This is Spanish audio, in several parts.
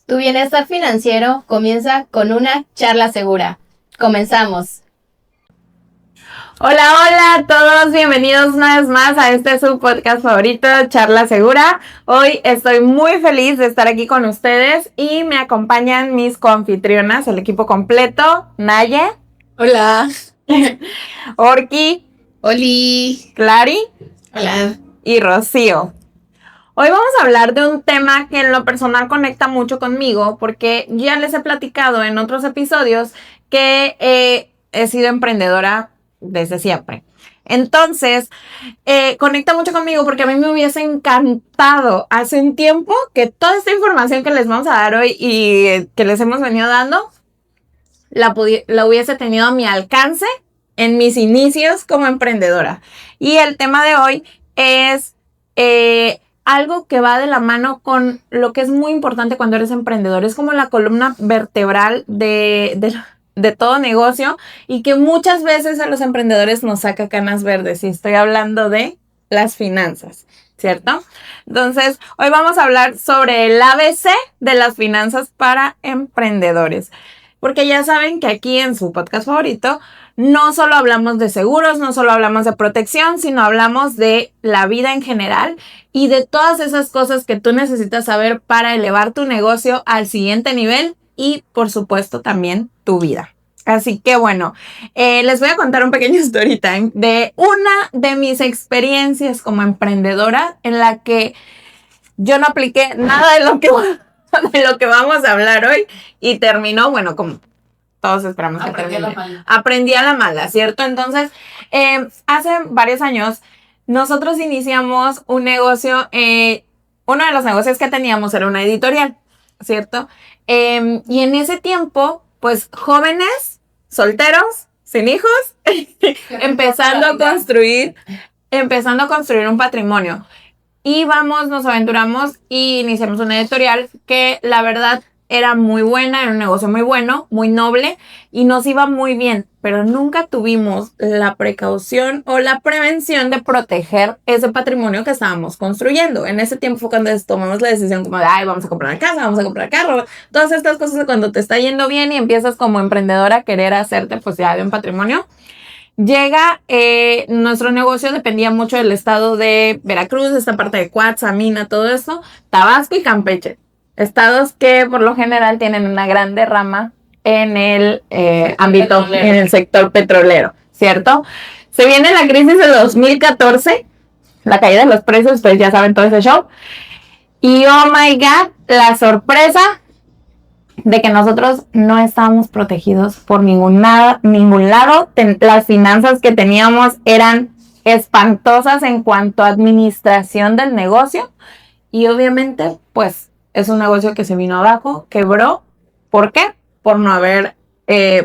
Tu bienestar financiero comienza con una charla segura. Comenzamos. Hola, hola a todos, bienvenidos una vez más a este su podcast favorito, Charla Segura. Hoy estoy muy feliz de estar aquí con ustedes y me acompañan mis coanfitrionas, el equipo completo, Naye. Hola. Orki. Oli. Clary. Hola. Y Rocío. Hoy vamos a hablar de un tema que en lo personal conecta mucho conmigo porque ya les he platicado en otros episodios que he sido emprendedora desde siempre. Entonces, conecta mucho conmigo porque a mí me hubiese encantado hace un tiempo que toda esta información que les vamos a dar hoy y que les hemos venido dando, la hubiese tenido a mi alcance en mis inicios como emprendedora. Y el tema de hoy es algo que va de la mano con lo que es muy importante cuando eres emprendedor. Es como la columna vertebral de todo negocio y que muchas veces a los emprendedores nos saca canas verdes. Y estoy hablando de las finanzas, ¿cierto? Entonces, hoy vamos a hablar sobre el ABC de las finanzas para emprendedores. Porque ya saben que aquí en su podcast favorito no solo hablamos de seguros, no solo hablamos de protección, sino hablamos de la vida en general y de todas esas cosas que tú necesitas saber para elevar tu negocio al siguiente nivel y, por supuesto, también tu vida. Así que bueno, les voy a contar un pequeño story time de una de mis experiencias como emprendedora en la que yo no apliqué nada de lo que vamos a hablar hoy y terminó, bueno, como todos esperamos que termine. Aprendí a la mala, ¿cierto? Entonces, hace varios años nosotros iniciamos un negocio, uno de los negocios que teníamos era una editorial, ¿cierto? Y en ese tiempo, pues jóvenes, solteros, sin hijos, empezando a construir un patrimonio. Y nos aventuramos y iniciamos una editorial que la verdad era muy buena, era un negocio muy bueno, muy noble y nos iba muy bien, pero nunca tuvimos la precaución o la prevención de proteger ese patrimonio que estábamos construyendo. En ese tiempo fue cuando tomamos la decisión como de, vamos a comprar casa, vamos a comprar carro, todas estas cosas de cuando te está yendo bien y empiezas como emprendedora a querer hacerte pues ya de un patrimonio. Llega, nuestro negocio dependía mucho del estado de Veracruz, esta parte de Coatzá, Mina, todo eso, Tabasco y Campeche. Estados que por lo general tienen una gran derrama en el ámbito, en el sector petrolero, ¿cierto? Se viene la crisis de 2014, la caída de los precios, pues ya saben todo ese show. Y oh my God, la sorpresa de que nosotros no estábamos protegidos por ningún lado. Las finanzas que teníamos eran espantosas en cuanto a administración del negocio y obviamente pues es un negocio que se vino abajo, quebró. ¿Por qué? Por no haber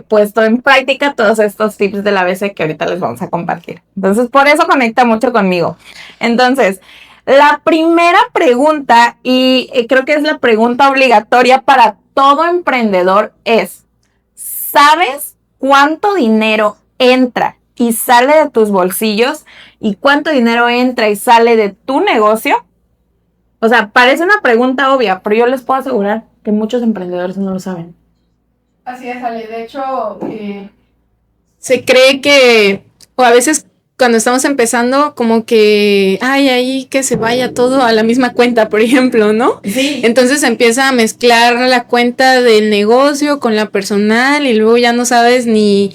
puesto en práctica todos estos tips del ABC que ahorita les vamos a compartir. Entonces, por eso conecta mucho conmigo. Entonces, la primera pregunta, y creo que es la pregunta obligatoria para todo emprendedor es, ¿sabes cuánto dinero entra y sale de tus bolsillos? ¿Y cuánto dinero entra y sale de tu negocio? O sea, parece una pregunta obvia, pero yo les puedo asegurar que muchos emprendedores no lo saben. Así es, Ale. De hecho, se cree que, o a veces cuando estamos empezando, como que, ahí que se vaya todo a la misma cuenta, por ejemplo, ¿no? Sí. Entonces empieza a mezclar la cuenta del negocio con la personal y luego ya no sabes ni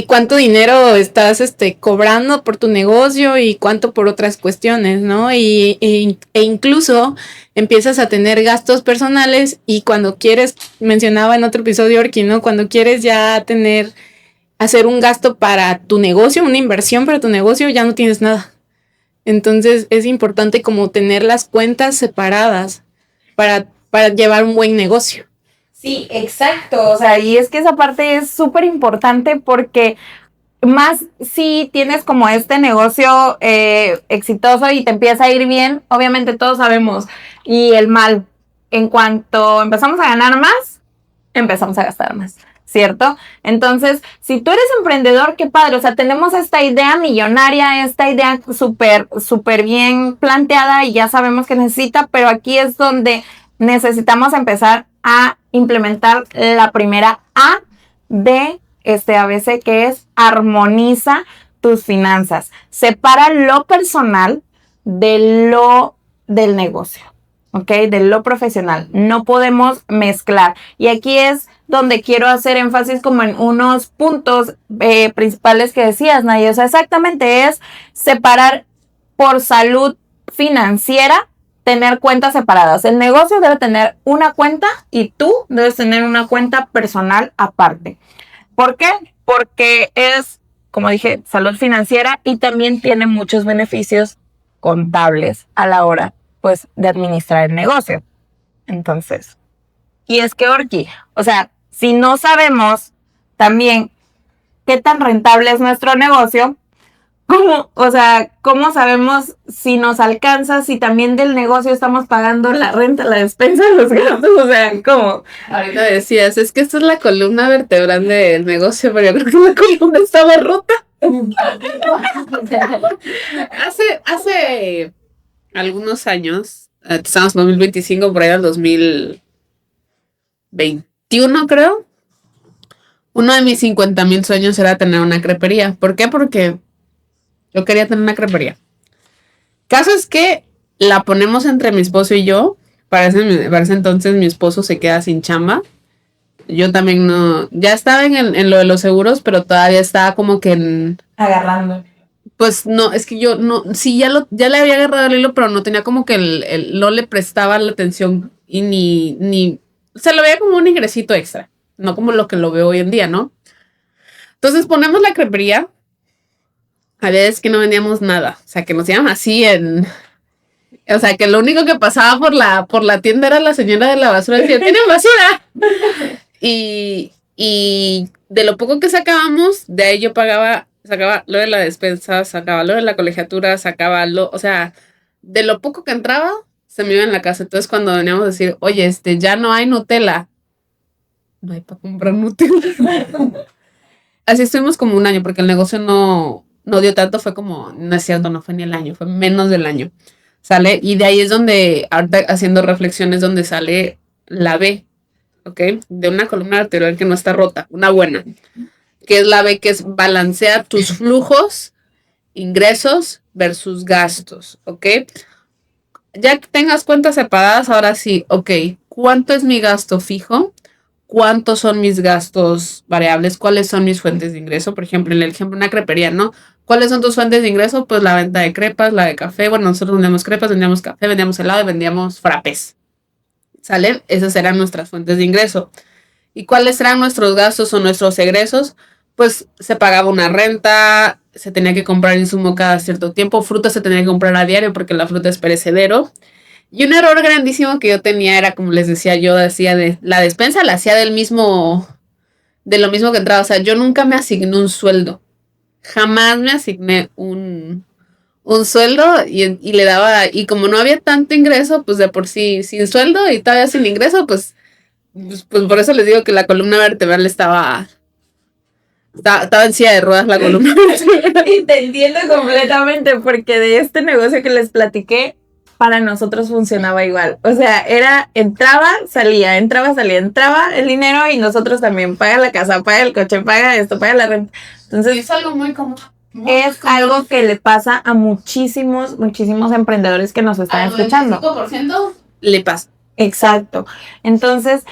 cuánto dinero estás cobrando por tu negocio y cuánto por otras cuestiones, ¿no? E incluso empiezas a tener gastos personales y cuando quieres, mencionaba en otro episodio, Orki, ¿no? Cuando quieres ya hacer un gasto para tu negocio, una inversión para tu negocio, ya no tienes nada. Entonces es importante como tener las cuentas separadas para llevar un buen negocio. Sí, exacto. O sea, y es que esa parte es súper importante porque más si tienes como este negocio exitoso y te empieza a ir bien, obviamente todos sabemos, y el mal, en cuanto empezamos a ganar más, empezamos a gastar más, ¿cierto? Entonces, si tú eres emprendedor, qué padre, o sea, tenemos esta idea millonaria, esta idea súper bien planteada y ya sabemos que necesita, pero aquí es donde necesitamos empezar a implementar la primera A de este ABC, que es armoniza tus finanzas. Separa lo personal del negocio, ¿ok? De lo profesional. No podemos mezclar. Y aquí es donde quiero hacer énfasis como en unos puntos principales que decías, Nay. O sea, exactamente es separar por salud financiera, tener cuentas separadas. El negocio debe tener una cuenta y tú debes tener una cuenta personal aparte. ¿Por qué? Porque es, como dije, salud financiera y también tiene muchos beneficios contables a la hora, pues, de administrar el negocio. Entonces, y es que, Orki, o sea, si no sabemos también qué tan rentable es nuestro negocio, ¿cómo sabemos si nos alcanza, si también del negocio estamos pagando la renta, la despensa, los gastos? O sea, ¿cómo? Ahorita decías, es que esta es la columna vertebral del negocio, pero yo creo que la columna estaba rota. Hace algunos años, estamos en 2025, por ahí al 2021, creo. Uno de mis 50,000 sueños era tener una crepería. ¿Por qué? Porque yo quería tener una crepería. Caso es que la ponemos entre mi esposo y yo. Para ese entonces mi esposo se queda sin chamba. Yo también no. Ya estaba en lo de los seguros, pero todavía estaba como que Agarrando. Pues no, es que yo no. Sí, ya le había agarrado el hilo, pero no tenía como que no le prestaba la atención y ni. O sea, lo veía como un ingresito extra. No como lo que lo veo hoy en día, ¿no? Entonces ponemos la crepería. A veces que no vendíamos nada. O sea, que nos íbamos así o sea, que lo único que pasaba por la tienda era la señora de la basura. Decía, ¿tienen basura? Y de lo poco que sacábamos, de ahí yo sacaba lo de la despensa, sacaba lo de la colegiatura, o sea, de lo poco que entraba, se me iba en la casa. Entonces cuando veníamos a decir, oye, ya no hay Nutella. No hay para comprar Nutella. Así estuvimos como un año, porque el negocio no dio tanto, fue como, no es cierto, no fue ni el año, fue menos del año. ¿Sale? Y de ahí es donde, ahorita haciendo reflexiones, donde sale la B, ¿ok? De una columna vertebral que no está rota, una buena, que es la B, que es balancea tus flujos, ingresos versus gastos, ¿ok? Ya que tengas cuentas separadas, ahora sí, ok, ¿cuánto es mi gasto fijo? ¿Cuántos son mis gastos variables? ¿Cuáles son mis fuentes de ingreso? Por ejemplo, en el ejemplo, una crepería, ¿no? ¿Cuáles son tus fuentes de ingreso? Pues la venta de crepas, la de café. Bueno, nosotros vendíamos crepas, vendíamos café, vendíamos helado y vendíamos frappés. ¿Sale? Esas eran nuestras fuentes de ingreso. ¿Y cuáles eran nuestros gastos o nuestros egresos? Pues se pagaba una renta, se tenía que comprar insumo cada cierto tiempo, fruta se tenía que comprar a diario porque la fruta es perecedero. Y un error grandísimo que yo tenía era, como les decía, yo decía de la despensa la hacía de lo mismo que entraba. O sea, yo nunca me asigné un sueldo. Jamás me asigné un sueldo y le daba, y como no había tanto ingreso, pues de por sí sin sueldo y todavía sin ingreso, pues por eso les digo que la columna vertebral estaba en silla de ruedas la columna vertebral. Y te entiendo completamente, porque de este negocio que les platiqué, para nosotros funcionaba igual. O sea, entraba, salía, entraba el dinero y nosotros también, paga la casa, paga el coche, paga esto, paga la renta. Entonces, es algo muy común. Es algo que le pasa a muchísimos emprendedores que nos están escuchando. 5% le pasa. Exacto. Entonces,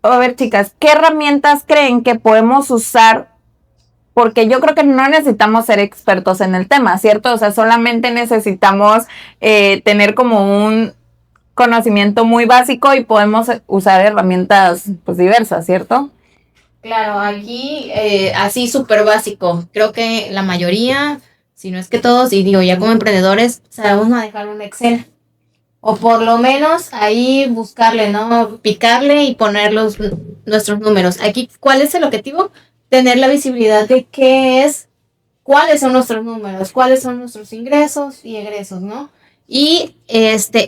a ver, chicas, ¿qué herramientas creen que podemos usar? Porque yo creo que no necesitamos ser expertos en el tema, ¿cierto? O sea, solamente necesitamos tener como un conocimiento muy básico y podemos usar herramientas pues diversas, ¿cierto? Claro, aquí así súper básico. Creo que la mayoría, si no es que todos, y digo, ya como emprendedores, sabemos manejar un Excel. O por lo menos ahí buscarle, ¿no? Picarle y poner nuestros números. Aquí, ¿cuál es el objetivo? Tener la visibilidad de cuáles son nuestros números, cuáles son nuestros ingresos y egresos, ¿no? Y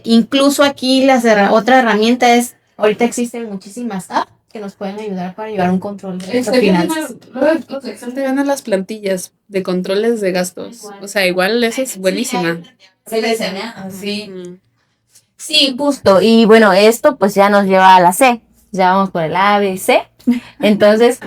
incluso aquí otra herramienta es, ahorita existen muchísimas apps que nos pueden ayudar para llevar un control de nuestras finanzas. Los Excel te ganan las plantillas de controles de gastos. Igual. O sea, igual esa es buenísima. Sí. Sí, justo. Y bueno, esto pues ya nos lleva a la C. Ya vamos por el A, B y C. Entonces,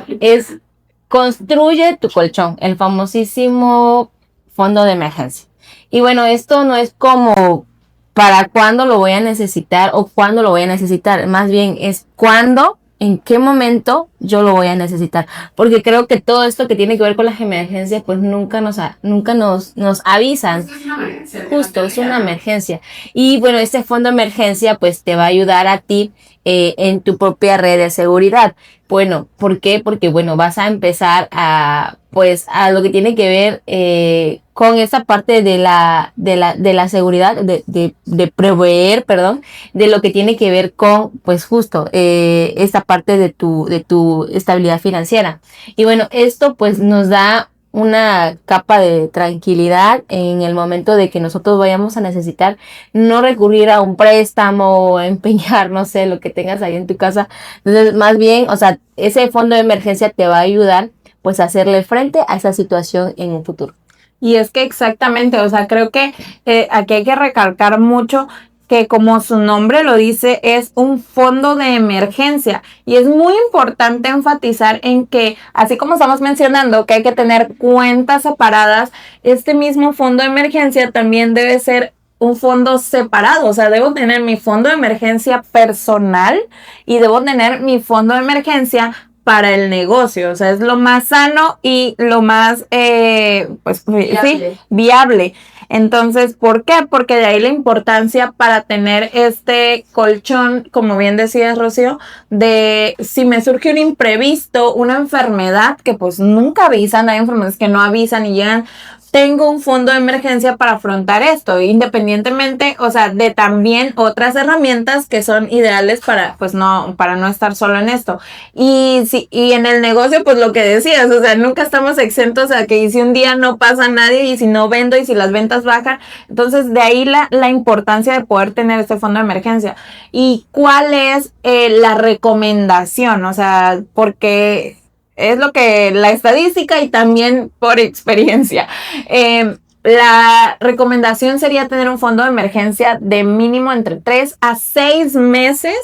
construye tu colchón, el famosísimo fondo de emergencia. Y bueno, esto no es como para cuándo lo voy a necesitar o cuándo lo voy a necesitar. Más bien es cuándo, en qué momento yo lo voy a necesitar. Porque creo que todo esto que tiene que ver con las emergencias, pues nunca nos avisan. Justo, es una emergencia. Y bueno, este fondo de emergencia pues te va a ayudar a ti en tu propia red de seguridad. Bueno, ¿por qué? Porque bueno, vas a empezar a lo que tiene que ver con esa parte de la seguridad, de proveer, perdón, de lo que tiene que ver con, pues justo, esta parte de tu estabilidad financiera. Y bueno, esto pues nos da una capa de tranquilidad en el momento de que nosotros vayamos a necesitar no recurrir a un préstamo o empeñar, no sé, lo que tengas ahí en tu casa. Entonces, más bien, o sea, ese fondo de emergencia te va a ayudar pues a hacerle frente a esa situación en un futuro. Y es que exactamente, o sea, creo que aquí hay que recalcar mucho que como su nombre lo dice, es un fondo de emergencia. Y es muy importante enfatizar en que, así como estamos mencionando, que hay que tener cuentas separadas, este mismo fondo de emergencia también debe ser un fondo separado. O sea, debo tener mi fondo de emergencia personal y debo tener mi fondo de emergencia para el negocio. O sea, es lo más sano y lo más, Viable. sí, viable. Entonces, ¿por qué? Porque de ahí la importancia para tener este colchón, como bien decías, Rocío, de si me surge un imprevisto, una enfermedad que pues nunca avisan, hay enfermedades que no avisan y llegan, tengo un fondo de emergencia para afrontar esto, independientemente, o sea, de también otras herramientas que son ideales para, pues no, para no estar solo en esto. Y sí, y en el negocio, pues lo que decías, o sea, nunca estamos exentos a que si un día no pasa nadie y si no vendo y si las ventas bajan, entonces de ahí la importancia de poder tener este fondo de emergencia. ¿Y cuál es la recomendación? O sea, porque es lo que la estadística y también por experiencia. La recomendación sería tener un fondo de emergencia de mínimo entre 3 a 6 meses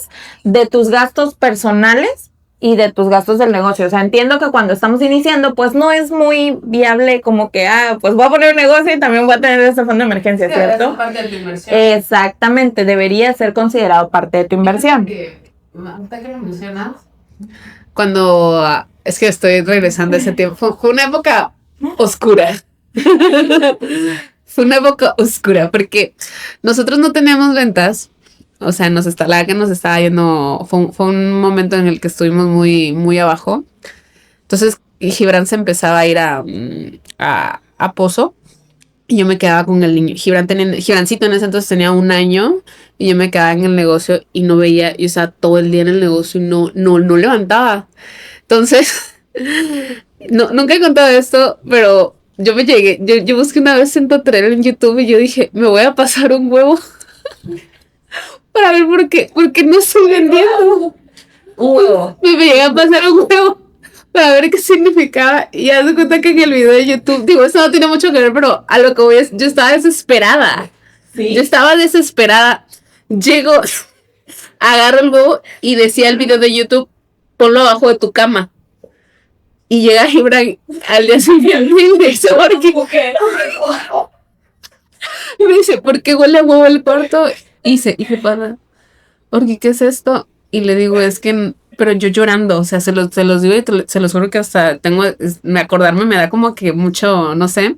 de tus gastos personales y de tus gastos del negocio. O sea, entiendo que cuando estamos iniciando, pues no es muy viable como que, pues voy a poner un negocio y también voy a tener este fondo de emergencia, ¿cierto? Es parte de tu inversión. Exactamente, debería ser considerado parte de tu inversión. Ahorita que lo mencionas, cuando es que estoy regresando a ese tiempo, fue una época oscura. Fue una época oscura porque nosotros no teníamos ventas. O sea, la verdad que nos estaba yendo, fue un momento en el que estuvimos muy, muy abajo. Entonces, Gibran se empezaba a ir a Pozo y yo me quedaba con el niño. Gibrancito en ese entonces tenía 1 año y yo me quedaba en el negocio y no veía, y estaba todo el día en el negocio y no levantaba. Entonces, nunca he contado esto, pero yo busqué una vez en tutorial en YouTube y yo dije, me voy a pasar un huevo para ver por qué no estoy vendiendo. Un huevo. Me llegué a pasar un huevo para ver qué significaba. Y haz de cuenta que en el video de YouTube, digo, eso no tiene mucho que ver, pero a lo que voy es, yo estaba desesperada. Sí. Yo estaba desesperada. Llego, agarro el huevo y decía el video de YouTube, ponlo abajo de tu cama. Y llega Gibran al día siguiente y me dice, ¿por qué huele a huevo el cuarto? Y se para, Orgi, ¿qué es esto? Y le digo, es que, pero yo llorando, o sea, se los digo y se los juro que hasta acordarme me da como que mucho, no sé.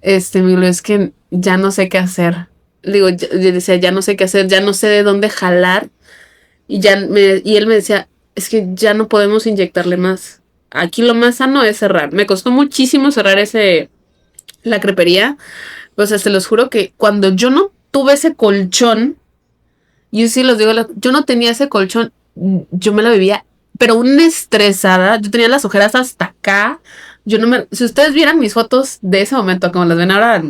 Me digo, es que ya no sé qué hacer. Le digo, yo decía, ya no sé qué hacer, ya no sé de dónde jalar. Y él me decía, es que ya no podemos inyectarle más. Aquí lo más sano es cerrar. Me costó muchísimo cerrar la crepería. O sea, se los juro que cuando yo no tuve ese colchón, yo sí los digo, yo no tenía ese colchón, yo me la vivía, pero una estresada, yo tenía las ojeras hasta acá, si ustedes vieran mis fotos de ese momento, como las ven ahora,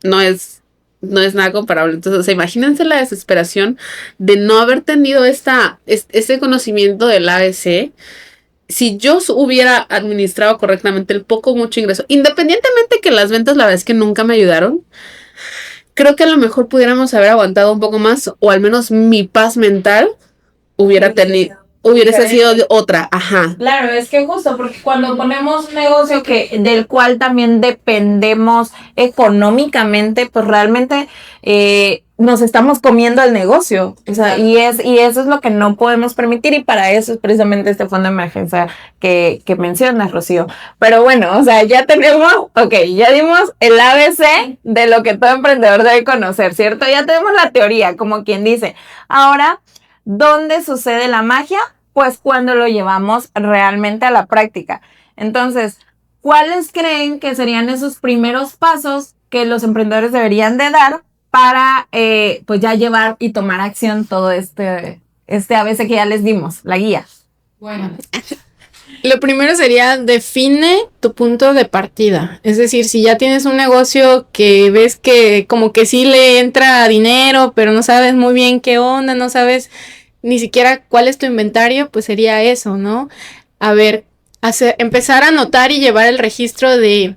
no es nada comparable. Entonces, o sea, imagínense la desesperación de no haber tenido ese conocimiento del ABC. Si yo hubiera administrado correctamente el poco o mucho ingreso, independientemente que las ventas, la verdad es que nunca me ayudaron, creo que a lo mejor pudiéramos haber aguantado un poco más, o al menos mi paz mental hubiese sido otra, ajá. Claro, es que justo porque cuando ponemos un negocio del cual también dependemos económicamente, pues realmente nos estamos comiendo el negocio. O sea, y eso es lo que no podemos permitir, y para eso es precisamente este fondo de emergencia que mencionas, Rocío. Pero bueno, o sea, ya dimos el ABC de lo que todo emprendedor debe conocer, ¿cierto? Ya tenemos la teoría, como quien dice. Ahora, ¿dónde sucede la magia? Pues cuando lo llevamos realmente a la práctica. Entonces, ¿cuáles creen que serían esos primeros pasos que los emprendedores deberían de dar para pues ya llevar y tomar acción todo este ABC que ya les dimos, la guía? Bueno, lo primero sería define tu punto de partida. Es decir, si ya tienes un negocio que ves que como que sí le entra dinero, pero no sabes muy bien qué onda, no sabes ni siquiera cuál es tu inventario, pues sería eso, ¿no? A ver, empezar a anotar y llevar el registro de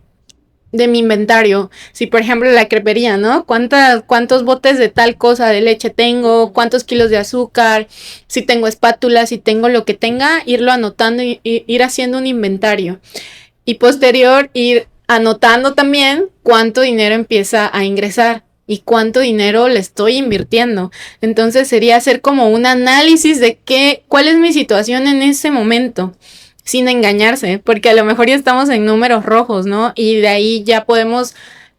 mi inventario. Si, por ejemplo, la crepería, ¿no? ¿Cuántos botes de tal cosa de leche tengo? ¿Cuántos kilos de azúcar? Si tengo espátulas, si tengo lo que tenga, irlo anotando y ir haciendo un inventario. Y posterior, ir anotando también cuánto dinero empieza a ingresar y cuánto dinero le estoy invirtiendo. Entonces sería hacer como un análisis de cuál es mi situación en ese momento, sin engañarse, porque a lo mejor ya estamos en números rojos, ¿no? Y de ahí ya podemos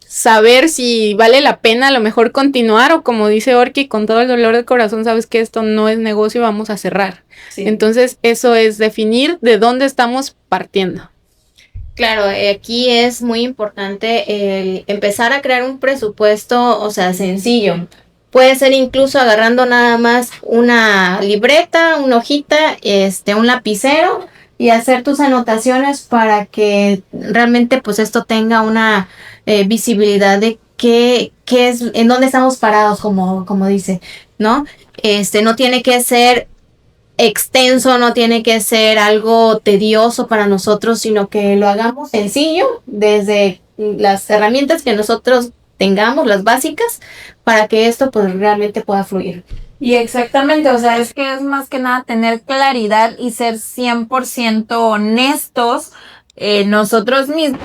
saber si vale la pena a lo mejor continuar, o como dice Orki, con todo el dolor del corazón, sabes que esto no es negocio, vamos a cerrar. Sí. Entonces eso es definir de dónde estamos partiendo. Claro, aquí es muy importante el empezar a crear un presupuesto, o sea, sencillo. Puede ser incluso agarrando nada más una libreta, una hojita, un lapicero, y hacer tus anotaciones para que realmente pues esto tenga una visibilidad de qué es, en dónde estamos parados, como dice, ¿no? No tiene que ser extenso, no tiene que ser algo tedioso para nosotros, sino que lo hagamos sencillo desde las herramientas que nosotros tengamos, las básicas, para que esto pues realmente pueda fluir. Y exactamente, o sea, es que es más que nada tener claridad y ser 100% honestos nosotros mismos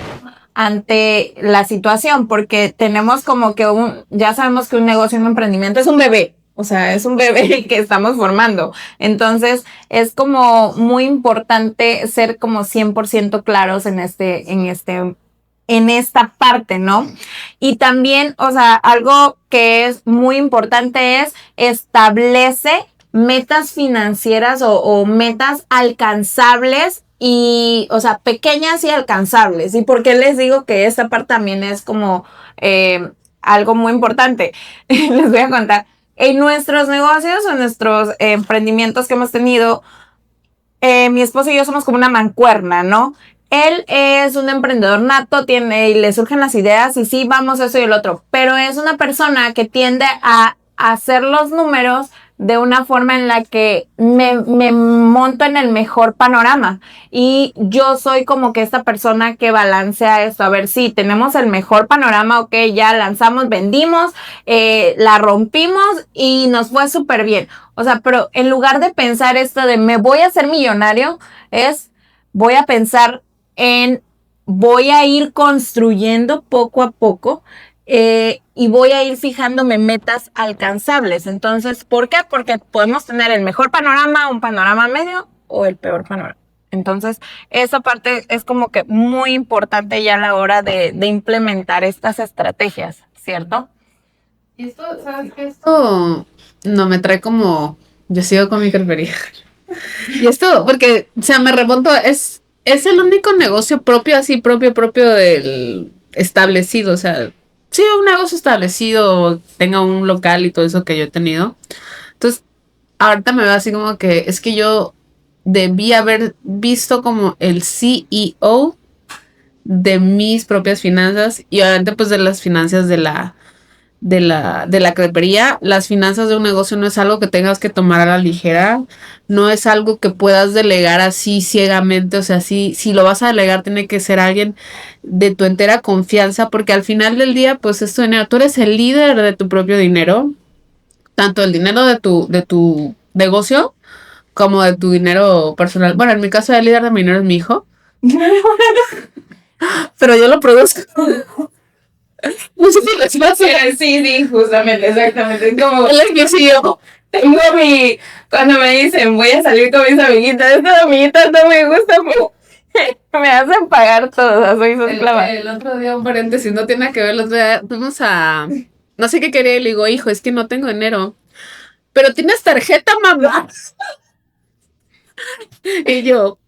ante la situación, porque tenemos como que ya sabemos que un negocio, un emprendimiento es un bebé. O sea, es un bebé que estamos formando. Entonces, es como muy importante ser como 100% claros en esta parte, ¿no? Y también, o sea, algo que es muy importante es establece metas financieras o metas alcanzables y, o sea, pequeñas y alcanzables. ¿Y por qué les digo que esta parte también es como algo muy importante? Les voy a contar. En nuestros negocios o en nuestros emprendimientos que hemos tenido, mi esposo y yo somos como una mancuerna, ¿no? Él es un emprendedor nato, y le surgen las ideas y sí, vamos eso y el otro, pero es una persona que tiende a hacer los números de una forma en la que me monto en el mejor panorama, y yo soy como que esta persona que balancea esto. A ver, sí, tenemos el mejor panorama, ok, ya lanzamos, vendimos, la rompimos y nos fue súper bien. O sea, pero en lugar de pensar esto de me voy a hacer millonario, voy a pensar voy a ir construyendo poco a poco y voy a ir fijándome metas alcanzables. Entonces, ¿por qué? Porque podemos tener el mejor panorama, un panorama medio o el peor panorama. Entonces, esa parte es como que muy importante ya a la hora de implementar estas estrategias, ¿cierto? Y esto, ¿sabes qué? Esto no me trae como... Yo sigo con mi crepería. Y esto, porque, o sea, me remonto, es el único negocio propio del establecido, o sea, sí, un negocio establecido, tenga un local y todo eso que yo he tenido. Entonces, ahorita me veo así como que es que yo debí haber visto como el CEO de mis propias finanzas y obviamente pues de las finanzas de la de la crepería, las finanzas de un negocio no es algo que tengas que tomar a la ligera, no es algo que puedas delegar así ciegamente, o sea, si lo vas a delegar tiene que ser alguien de tu entera confianza, porque al final del día, pues es tu dinero, tú eres el líder de tu propio dinero, tanto el dinero de tu negocio como de tu dinero personal. Bueno, en mi caso el líder de mi dinero es mi hijo, pero yo lo produzco. No sé si les va a hacer. Sí, justamente, exactamente. Es como, Él es mi CEO. tengo cuando me dicen voy a salir con mis amiguitas, estas amiguitas no me gustan, me hacen pagar todo, o sea, soy su esclava. El otro día, un paréntesis, no tiene nada que ver, el otro día fuimos a... No sé qué quería y le digo, hijo, es que no tengo dinero. Pero tienes tarjeta, mamá. Y yo,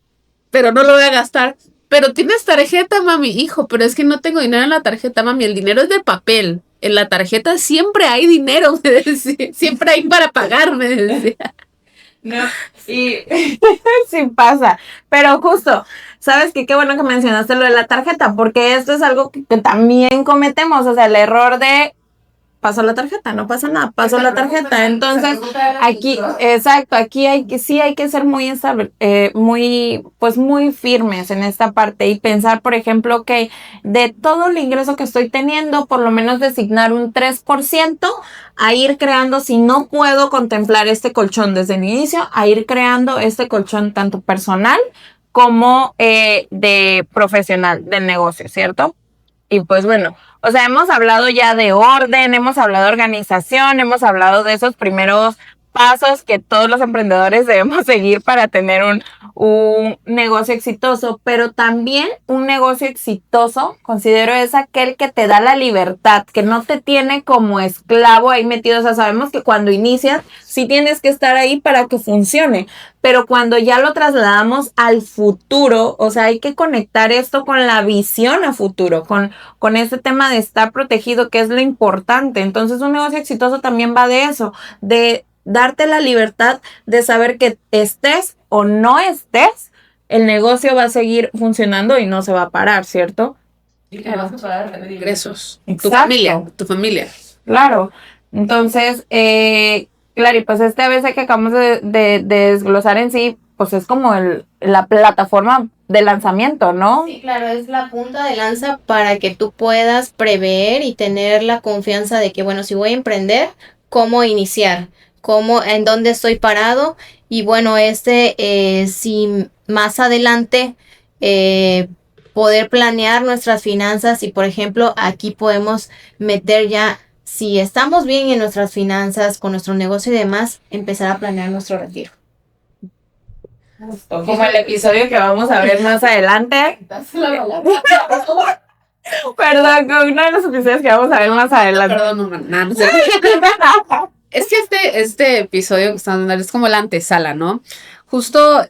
pero no lo voy a gastar. Pero tienes tarjeta, mami. Hijo, pero es que no tengo dinero en la tarjeta, mami. El dinero es de papel. En la tarjeta siempre hay dinero, me decía. Siempre hay para pagar, me decía. No, y sí pasa, pero justo, ¿sabes qué? Qué bueno que mencionaste lo de la tarjeta, porque esto es algo que también cometemos, o sea, el error de paso la tarjeta, no pasa nada, paso la tarjeta. Entonces, aquí, exacto, aquí hay que ser muy estable, muy firmes en esta parte y pensar, por ejemplo, que de todo el ingreso que estoy teniendo, por lo menos designar un 3% a ir creando, si no puedo contemplar este colchón desde el inicio, a ir creando este colchón tanto personal como de profesional del negocio, ¿cierto? Y pues bueno, o sea, hemos hablado ya de orden, hemos hablado de organización, hemos hablado de esos primeros pasos que todos los emprendedores debemos seguir para tener un negocio exitoso, pero también un negocio exitoso, considero, es aquel que te da la libertad, que no te tiene como esclavo ahí metido. O sea, sabemos que cuando inicias sí tienes que estar ahí para que funcione, pero cuando ya lo trasladamos al futuro, o sea, hay que conectar esto con la visión a futuro, con ese tema de estar protegido, que es lo importante. Entonces, un negocio exitoso también va de eso, de darte la libertad de saber que estés o no estés, el negocio va a seguir funcionando y no se va a parar, ¿cierto? Y que vas a poder tener ingresos. Exacto. Tu familia. Claro. Entonces, claro, y pues este ABC que acabamos de desglosar en sí, pues es como la plataforma de lanzamiento, ¿no? Sí, claro, es la punta de lanza para que tú puedas prever y tener la confianza de que, bueno, si voy a emprender, ¿cómo iniciar? En dónde estoy parado? Y bueno, si más adelante poder planear nuestras finanzas y, por ejemplo, aquí podemos meter ya, si estamos bien en nuestras finanzas, con nuestro negocio y demás, empezar a planear nuestro retiro. Como el episodio que vamos a ver más adelante. Perdón, con uno de los episodios que vamos a ver más adelante. Perdón, mamá. No sé. Es que este episodio que están dando es como la antesala, ¿no? Justo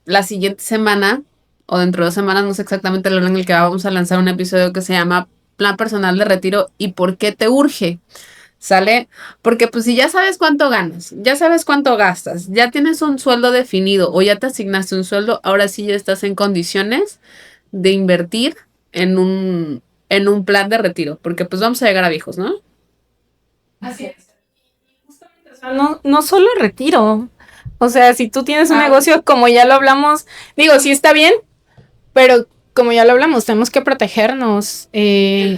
la siguiente semana, o dentro de 2 semanas, no sé exactamente el orden en el que vamos a lanzar un episodio que se llama Plan Personal de Retiro y por qué te urge. ¿Sale? Porque pues si ya sabes cuánto ganas, ya sabes cuánto gastas, ya tienes un sueldo definido o ya te asignaste un sueldo, ahora sí ya estás en condiciones de invertir en un plan de retiro, porque pues vamos a llegar a viejos, ¿no? Así es. Justamente, o sea, no solo retiro. O sea, si tú tienes un negocio, como ya lo hablamos, digo, sí está bien, pero como ya lo hablamos, tenemos que protegernos en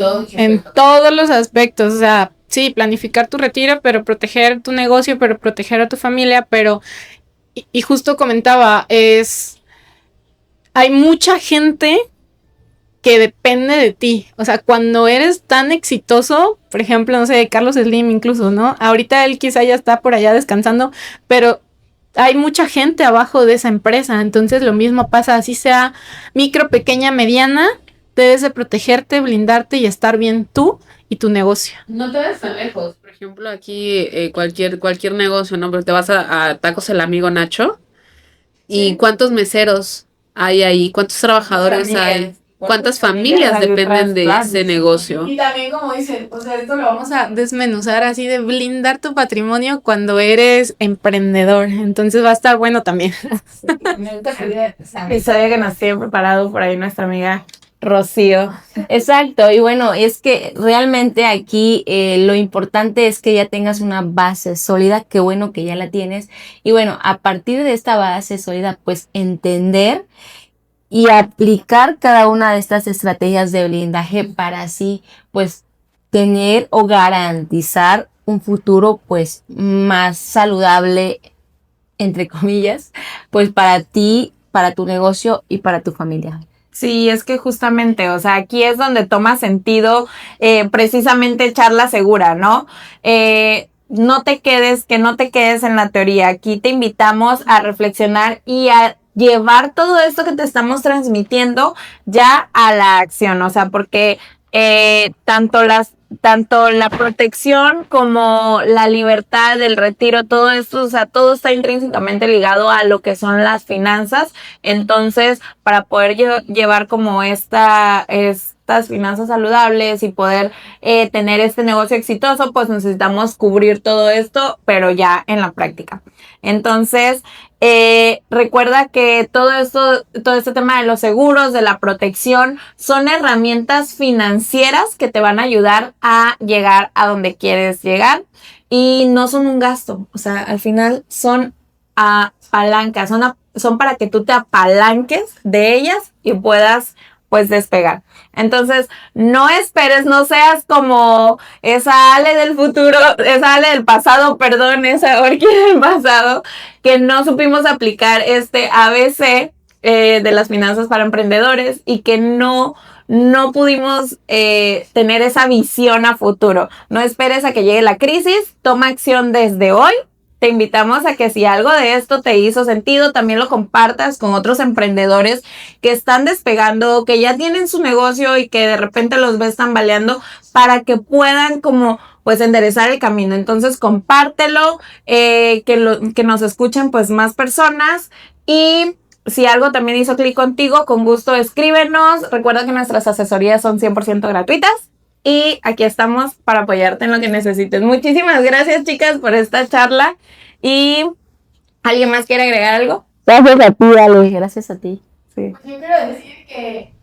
todos los aspectos. O sea, sí, planificar tu retiro, pero proteger tu negocio, pero proteger a tu familia, pero, y justo comentaba, hay mucha gente que depende de ti. O sea, cuando eres tan exitoso, por ejemplo, no sé, Carlos Slim incluso, ¿no? Ahorita él quizá ya está por allá descansando, pero hay mucha gente abajo de esa empresa. Entonces lo mismo pasa, así sea micro, pequeña, mediana, debes de protegerte, blindarte y estar bien tú y tu negocio. No te ves tan lejos. Por ejemplo, aquí cualquier negocio, ¿no? Pero te vas a Tacos El Amigo Nacho. ¿Y cuántos meseros hay ahí? ¿Cuántos trabajadores hay? ¿Cuántas familias dependen de ese negocio? Y también, como dicen, o sea, esto lo vamos a desmenuzar así de blindar tu patrimonio cuando eres emprendedor. Entonces va a estar bueno también. Episodio que nos tiene preparado por ahí nuestra amiga Rocío. Exacto, y bueno, es que realmente aquí lo importante es que ya tengas una base sólida, qué bueno que ya la tienes, y bueno, a partir de esta base sólida, pues entender y aplicar cada una de estas estrategias de blindaje para así, pues, tener o garantizar un futuro, pues, más saludable, entre comillas, pues, para ti, para tu negocio y para tu familia. Sí, es que justamente, o sea, aquí es donde toma sentido precisamente charla segura, ¿no? Que no te quedes en la teoría. Aquí te invitamos a reflexionar y a llevar todo esto que te estamos transmitiendo ya a la acción, o sea, porque tanto la protección como la libertad, el retiro, todo esto, o sea, todo está intrínsecamente ligado a lo que son las finanzas. Entonces, para poder llevar como estas finanzas saludables y poder tener este negocio exitoso, pues necesitamos cubrir todo esto, pero ya en la práctica. Entonces, recuerda que todo este tema de los seguros, de la protección, son herramientas financieras que te van a ayudar a llegar a donde quieres llegar y no son un gasto. O sea, al final son palancas, son para que tú te apalanques de ellas y puedas pues despegar. Entonces, no esperes, no seas como esa Ale del futuro, esa Ale del pasado, perdón, esa Orquídea del pasado, que no supimos aplicar este ABC de las finanzas para emprendedores y que no pudimos tener esa visión a futuro. No esperes a que llegue la crisis, toma acción desde hoy. Te invitamos a que si algo de esto te hizo sentido, también lo compartas con otros emprendedores que están despegando, que ya tienen su negocio y que de repente los ves tambaleando para que puedan como pues enderezar el camino. Entonces compártelo, que nos escuchen pues más personas y si algo también hizo clic contigo, con gusto escríbenos. Recuerda que nuestras asesorías son 100% gratuitas. Y aquí estamos para apoyarte en lo que necesites. Muchísimas gracias, chicas, por esta charla. ¿Y alguien más quiere agregar algo? Gracias a ti, Ale, gracias a ti. Sí. Yo quiero decir que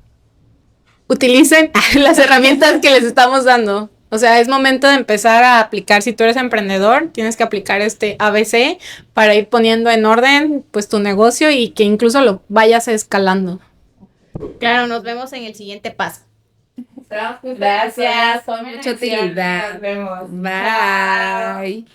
Utilicen las herramientas que les estamos dando. O sea, es momento de empezar a aplicar. Si tú eres emprendedor, tienes que aplicar este ABC para ir poniendo en orden pues tu negocio y que incluso lo vayas escalando. claro, nos vemos en el siguiente paso. Gracias. Con mucha utilidad. Nos vemos. Bye.